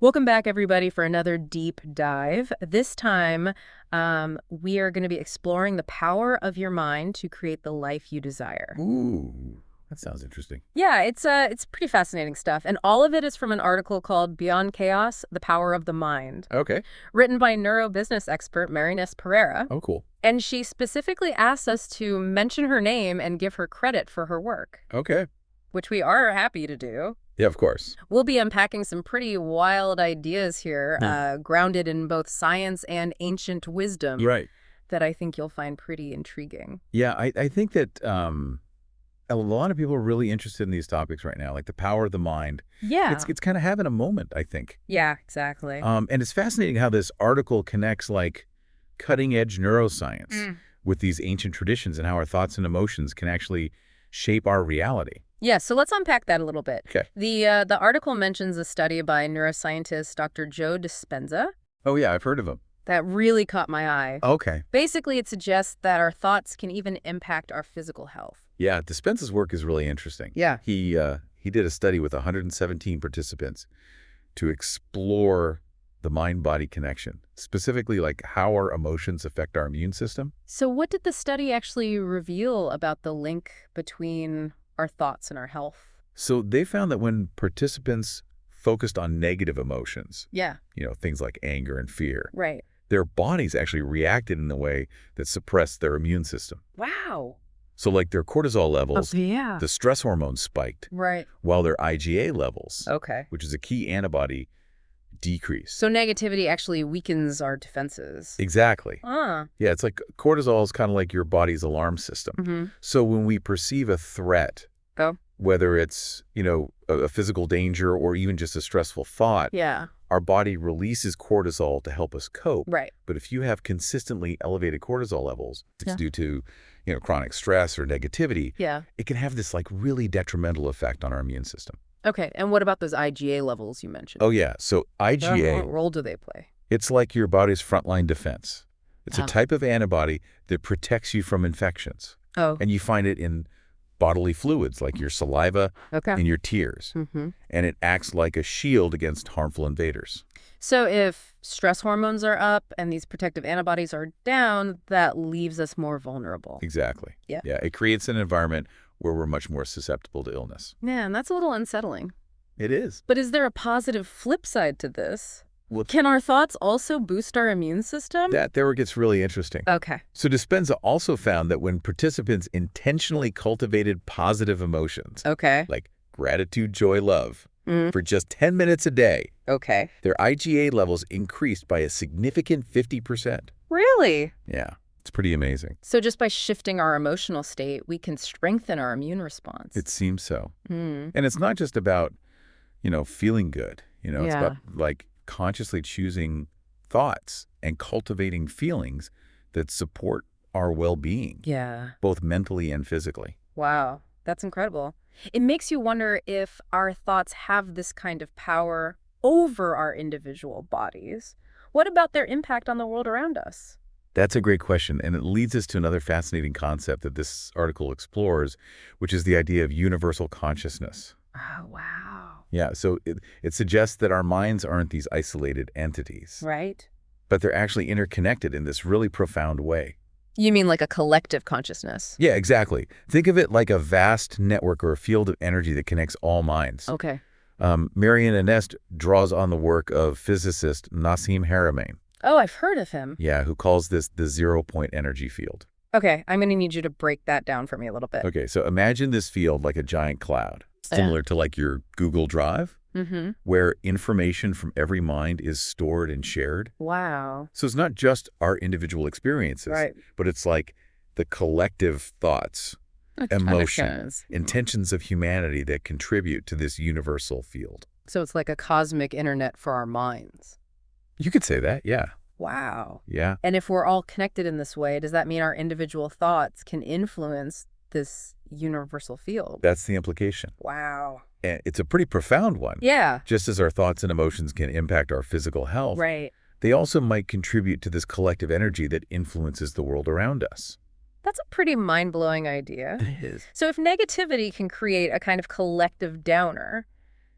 Welcome back, everybody, for another deep dive. This time, we are going to be exploring the power of your mind to create the life you desire. Ooh, that sounds interesting. Yeah, it's pretty fascinating stuff, and all of it is from an article called "Beyond Chaos: The Power of the Mind," Okay. written by neurobusiness expert MAIS Pereira. Oh, cool. And she specifically asked us to mention her name and give her credit for her work, Okay. which we are happy to do. Yeah, of course. We'll be unpacking some pretty wild ideas here, grounded in both science and ancient wisdom Right. that I think you'll find pretty intriguing. Yeah, I think that a lot of people are really interested in these topics right now, like the power of the mind. Yeah. It's kind of having a moment, I think. Yeah, exactly. And it's fascinating how this article connects like cutting edge neuroscience with these ancient traditions and how our thoughts and emotions can actually shape our reality. Yeah, so let's unpack that a little bit. Okay. The article mentions a study by neuroscientist Dr. Joe Dispenza Oh, yeah, I've heard of them. that really caught my eye. Okay. Basically, it suggests that our thoughts can even impact our physical health. Yeah, Dispenza's work is really interesting. Yeah. He did a study with 117 participants to explore the mind-body connection, specifically like how our emotions affect our immune system. So what did the study actually reveal about the link between our thoughts and our health? So they found that when participants focused on negative emotions, Yeah. Things like anger and fear, Right. their bodies actually reacted in a way that suppressed their immune system. Wow. So like their cortisol levels, Yeah. the stress hormones spiked, Right. while their IgA levels, Okay. which is a key antibody, decreased. So negativity actually weakens our defenses. Exactly. Ah. Yeah, it's like cortisol is kind of like your body's alarm system. Mm-hmm. So when we perceive a threat, Oh. whether it's, a physical danger or even just a stressful thought, Yeah. our body releases cortisol to help us cope. Right. But if you have consistently elevated cortisol levels, it's Yeah. due to, chronic stress or negativity, Yeah. it can have this like really detrimental effect on our immune system. Okay. And what about those IgA levels you mentioned? Oh yeah, so IgA, What role do they play? it's like your body's frontline defense. It's a Oh. type of antibody that protects you from infections. Oh. And you find it in bodily fluids like your saliva Okay. and your tears. Mm-hmm. And it acts like a shield against harmful invaders. So if stress hormones are up and these protective antibodies are down, that leaves us more vulnerable. Exactly. Yeah. Yeah, it creates an environment where we're much more susceptible to illness. Yeah, and that's a little unsettling. It is. But is there a positive flip side to this? Well, Can our thoughts also boost our immune system? that there it gets really interesting. Okay. So Dispenza also found that when participants intentionally cultivated positive emotions, Okay. like gratitude, joy, love, Mm. for just 10 minutes a day, Okay. their IgA levels increased by a significant 50%. Really? Yeah, it's pretty amazing. So just by shifting our emotional state, we can strengthen our immune response. It seems so. Mm. And it's not just about, feeling good. It's Yeah. about like consciously choosing thoughts and cultivating feelings that support our well-being, Yeah. both mentally and physically. Wow. That's incredible. It makes you wonder if our thoughts have this kind of power over our individual bodies. What about their impact on the world around us? That's a great question, and it leads us to another fascinating concept that this article explores, which is the idea of universal consciousness. Oh, wow. Yeah, so it suggests that our minds aren't these isolated entities, Right? but they're actually interconnected in this really profound way. You mean like a collective consciousness? Yeah, exactly. Think of it like a vast network or a field of energy that connects all minds. Okay. Mariana Nest draws on the work of physicist Nassim Haramein, Oh, I've heard of him. who calls this the zero-point energy field. Okay, I'm going to need you to break that down for me a little bit. Okay, so imagine this field like a giant cloud, similar to like your Google Drive, Mm-hmm. where information from every mind is stored and shared. Wow. So it's not just our individual experiences, Right. but it's like the collective thoughts, emotion, Emotions. intentions of humanity that contribute to this universal field. So it's like a cosmic internet for our minds. You could say that, yeah. Wow. Yeah. And if we're all connected in this way, does that mean our individual thoughts can influence this universal field? That's the implication. Wow. And it's a pretty profound one. Yeah. Just as our thoughts and emotions can impact our physical health, Right. they also might contribute to this collective energy that influences the world around us. That's a pretty mind-blowing idea. It is. So if negativity can create a kind of collective downer,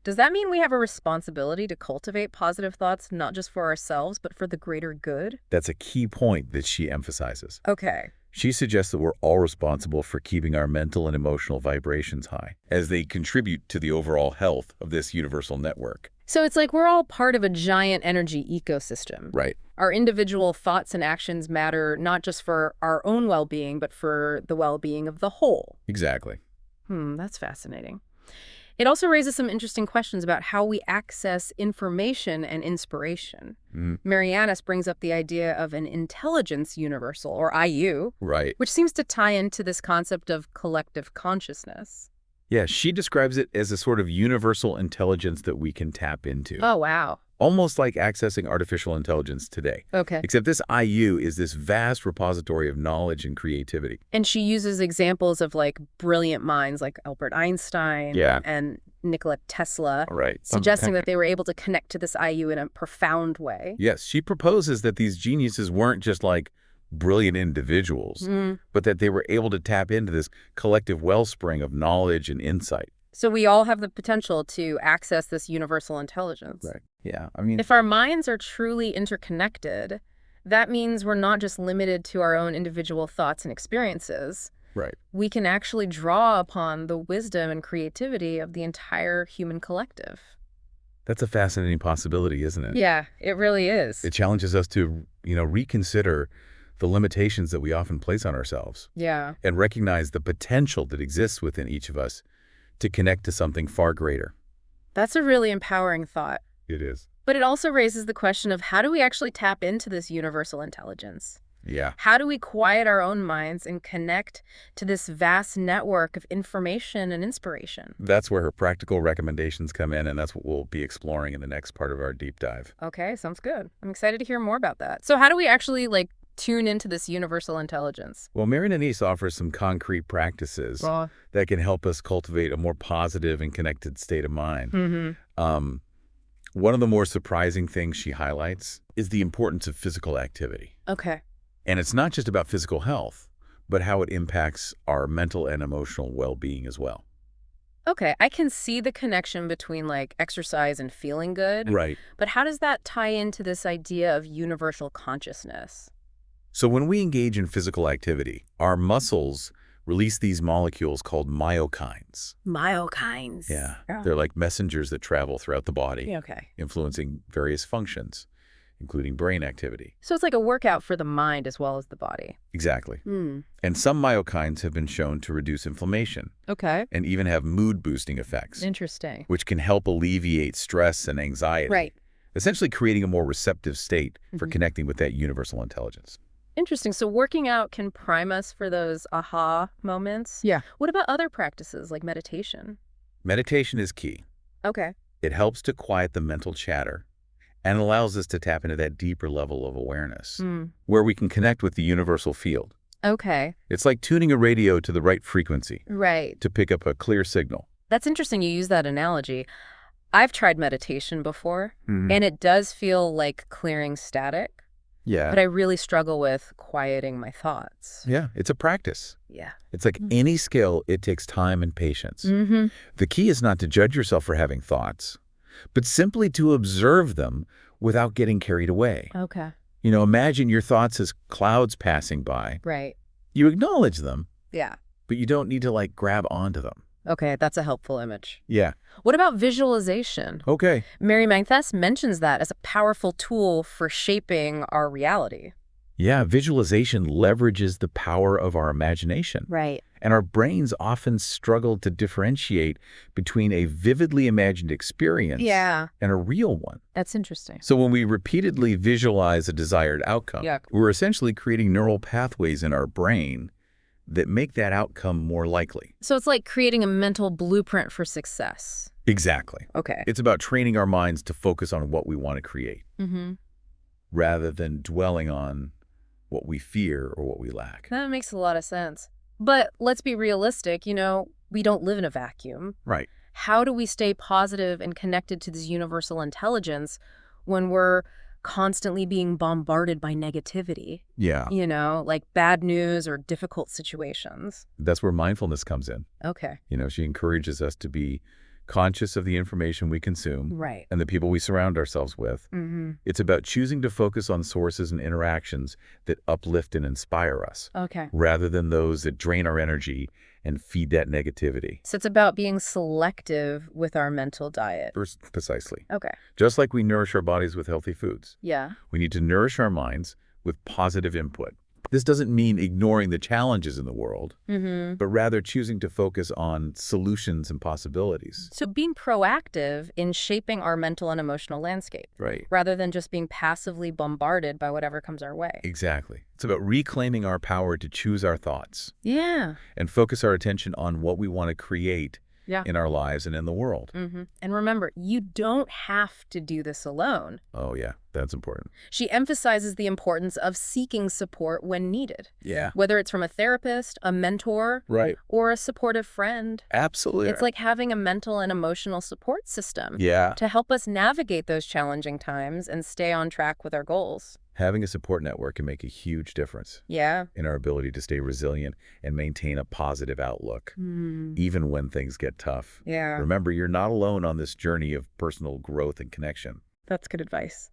Does that mean we have a responsibility to cultivate positive thoughts, not just for ourselves, but for the greater good? That's a key point that she emphasizes. Okay. She suggests that we're all responsible for keeping our mental and emotional vibrations high, as they contribute to the overall health of this universal network. So it's like we're all part of a giant energy ecosystem. Right. Our individual thoughts and actions matter not just for our own well-being, but for the well-being of the whole. Exactly. That's fascinating. It also raises some interesting questions about how we access information and inspiration. Marianis brings up the idea of an intelligence universal, or IU, Right. which seems to tie into this concept of collective consciousness. Yeah, she describes it as a sort of universal intelligence that we can tap into. Oh, wow. Almost like accessing artificial intelligence today. Okay. Except this IU is this vast repository of knowledge and creativity. And she uses examples of like brilliant minds like Albert Einstein and Nikola Tesla, Right. suggesting that they were able to connect to this IU in a profound way. Yes, she proposes that these geniuses weren't just like brilliant individuals, but that they were able to tap into this collective wellspring of knowledge and insight. So we all have the potential to access this universal intelligence. Right. Yeah, I mean, If our minds are truly interconnected, that means we're not just limited to our own individual thoughts and experiences. right. We can actually draw upon the wisdom and creativity of the entire human collective. That's a fascinating possibility, isn't it? Yeah, it really is. It challenges us to, reconsider the limitations that we often place on ourselves Yeah. and recognize the potential that exists within each of us to connect to something far greater. That's a really empowering thought. It is. But it also raises the question of how do we actually tap into this universal intelligence? Yeah. How do we quiet our own minds and connect to this vast network of information and inspiration? That's where her practical recommendations come in, and that's what we'll be exploring in the next part of our deep dive. Okay, sounds good. I'm excited to hear more about that. So how do we actually tune into this universal intelligence? Well, Marianis offers some concrete practices that can help us cultivate a more positive and connected state of mind. One of the more surprising things she highlights is the importance of physical activity. Okay. And it's not just about physical health, but how it impacts our mental and emotional well-being as well. Okay, I can see the connection between exercise and feeling good. Right. But how does that tie into this idea of universal consciousness? So when we engage in physical activity, our muscles release these molecules called myokines. Myokines. Yeah. They're like messengers that travel throughout the body, Okay. influencing various functions, including brain activity. So it's like a workout for the mind as well as the body. Exactly. And some myokines have been shown to reduce inflammation Okay. and even have mood-boosting effects, Interesting. which can help alleviate stress and anxiety. Right. Essentially creating a more receptive state for connecting with that universal intelligence. Interesting. So working out can prime us for those aha moments? Yeah. What about other practices like meditation? Meditation is key. Okay. It helps to quiet the mental chatter and allows us to tap into that deeper level of awareness where we can connect with the universal field. Okay. It's like tuning a radio to the right frequency Right. to pick up a clear signal. That's interesting you use that analogy. I've tried meditation before, and it does feel like clearing static, Yeah. but I really struggle with quieting my thoughts. Yeah, it's a practice. Yeah. It's like any skill, it takes time and patience. The key is not to judge yourself for having thoughts, but simply to observe them without getting carried away. Okay. Imagine your thoughts as clouds passing by. Right. You acknowledge them, Yeah. but you don't need to grab onto them. Okay, that's a helpful image. Yeah. What about visualization? Okay. Mary Manthess mentions that as a powerful tool for shaping our reality. Yeah, visualization leverages the power of our imagination. Right. And our brains often struggle to differentiate between a vividly imagined experience Yeah. and a real one. That's interesting. So when we repeatedly visualize a desired outcome, we're essentially creating neural pathways in our brain that make that outcome more likely. So it's like creating a mental blueprint for success. Exactly. Okay. It's about training our minds to focus on what we want to create rather than dwelling on what we fear or what we lack. That makes a lot of sense. But let's be realistic, we don't live in a vacuum. Right. How do we stay positive and connected to this universal intelligence when we're constantly being bombarded by negativity? Yeah. Like bad news or difficult situations. That's where mindfulness comes in. Okay. She encourages us to be conscious of the information we consume Right. and the people we surround ourselves with. It's about choosing to focus on sources and interactions that uplift and inspire us, Okay. rather than those that drain our energy and feed that negativity. So it's about being selective with our mental diet. Precisely. Okay. Just like we nourish our bodies with healthy foods, Yeah. we need to nourish our minds with positive input. This doesn't mean ignoring the challenges in the world, but rather choosing to focus on solutions and possibilities. So being proactive in shaping our mental and emotional landscape, Right. rather than just being passively bombarded by whatever comes our way. Exactly. It's about reclaiming our power to choose our thoughts Yeah. and focus our attention on what we want to create Yeah. in our lives and in the world. And remember, you don't have to do this alone. Oh, yeah. That's important. She emphasizes the importance of seeking support when needed, Yeah. whether it's from a therapist, a mentor, Right. or a supportive friend. Absolutely. It's like having a mental and emotional support system Yeah. to help us navigate those challenging times and stay on track with our goals. Having a support network can make a huge difference Yeah. in our ability to stay resilient and maintain a positive outlook, even when things get tough. Yeah. Remember, you're not alone on this journey of personal growth and connection. That's good advice.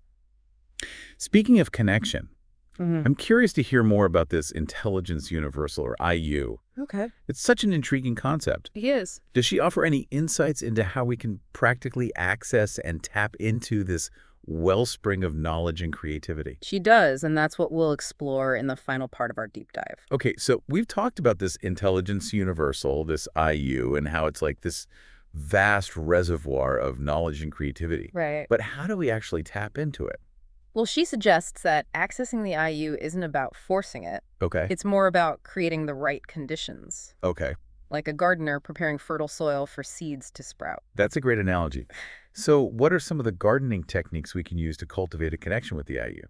Speaking of connection, I'm curious to hear more about this intelligence universal, or IU. Okay. It's such an intriguing concept. He is. Does she offer any insights into how we can practically access and tap into this wellspring of knowledge and creativity? She does, and that's what we'll explore in the final part of our deep dive. Okay, so we've talked about this intelligence universal, this IU, and how it's like this vast reservoir of knowledge and creativity. Right. But how do we actually tap into it? Well, she suggests that accessing the IU isn't about forcing it. Okay. It's more about creating the right conditions, Okay. like a gardener preparing fertile soil for seeds to sprout. That's a great analogy. So what are some of the gardening techniques we can use to cultivate a connection with the IU?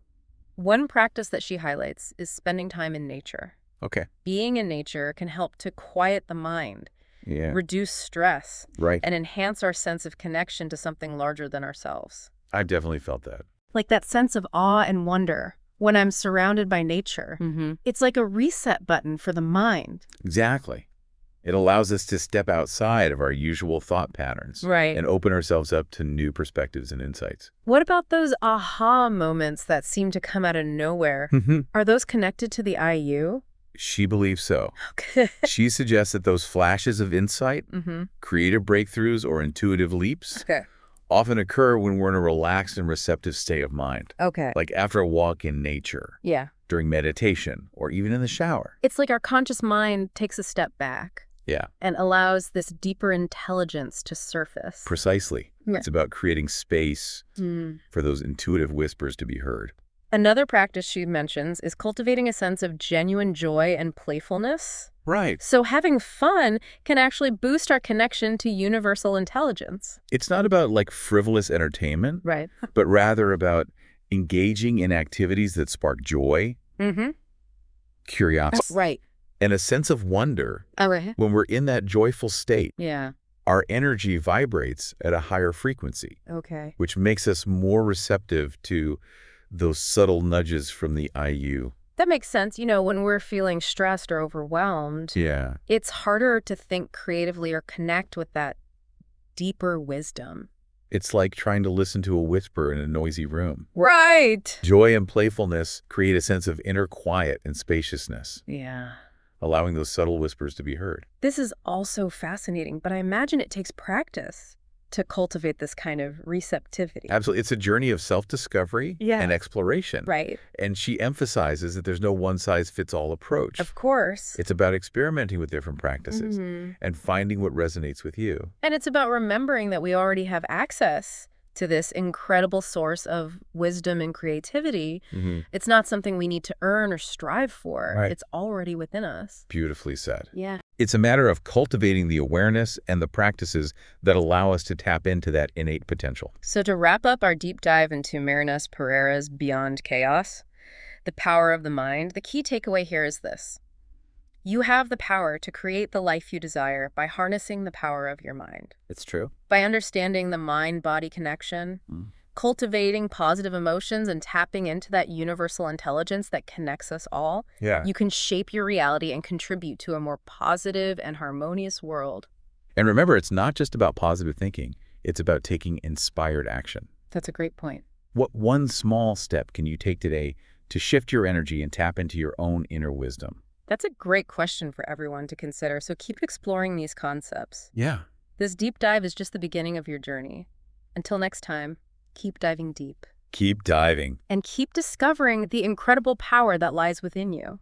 One practice that she highlights is spending time in nature. Okay. Being in nature can help to quiet the mind, Yeah. reduce stress, Right. and enhance our sense of connection to something larger than ourselves. I've definitely felt that. Like that sense of awe and wonder when I'm surrounded by nature. It's like a reset button for the mind. Exactly. It allows us to step outside of our usual thought patterns. Right. And open ourselves up to new perspectives and insights. What about those aha moments that seem to come out of nowhere? Are those connected to the IU? She believes so. Okay. She suggests that those flashes of insight, creative breakthroughs, or intuitive leaps Okay. often occur when we're in a relaxed and receptive state of mind, Okay. like after a walk in nature, Yeah. during meditation, or even in the shower. It's like our conscious mind takes a step back Yeah, and allows this deeper intelligence to surface. precisely. Yeah. It's about creating space for those intuitive whispers to be heard. Another practice she mentions is cultivating a sense of genuine joy and playfulness. Right. So having fun can actually boost our connection to universal intelligence. It's not about like frivolous entertainment, Right. but rather about engaging in activities that spark joy, curiosity, Right. and a sense of wonder. All right. When we're in that joyful state, Yeah. our energy vibrates at a higher frequency, Okay. which makes us more receptive to those subtle nudges from the IU. That makes sense. You know, when we're feeling stressed or overwhelmed, Yeah. it's harder to think creatively or connect with that deeper wisdom. It's like trying to listen to a whisper in a noisy room. Right. Joy and playfulness create a sense of inner quiet and spaciousness, Yeah. allowing those subtle whispers to be heard. This is also fascinating, but I imagine it takes practice to cultivate this kind of receptivity. Absolutely. It's a journey of self-discovery Yeah. and exploration. Right. And she emphasizes that there's no one-size-fits-all approach. Of course. It's about experimenting with different practices Mhm. and finding what resonates with you. And it's about remembering that we already have access to this incredible source of wisdom and creativity. It's not something we need to earn or strive for. Right. It's already within us. Beautifully said. Yeah. It's a matter of cultivating the awareness and the practices that allow us to tap into that innate potential. So to wrap up our deep dive into Pereira's Beyond Chaos, the power of the mind, the key takeaway here is this. You have the power to create the life you desire by harnessing the power of your mind. It's true. By understanding the mind-body connection, cultivating positive emotions, and tapping into that universal intelligence that connects us all, Yeah. you can shape your reality and contribute to a more positive and harmonious world. And remember, it's not just about positive thinking. It's about taking inspired action. That's a great point. What one small step can you take today to shift your energy and tap into your own inner wisdom? That's a great question for everyone to consider, so keep exploring these concepts. Yeah. This deep dive is just the beginning of your journey. Until next time, keep diving deep. Keep diving. And keep discovering the incredible power that lies within you.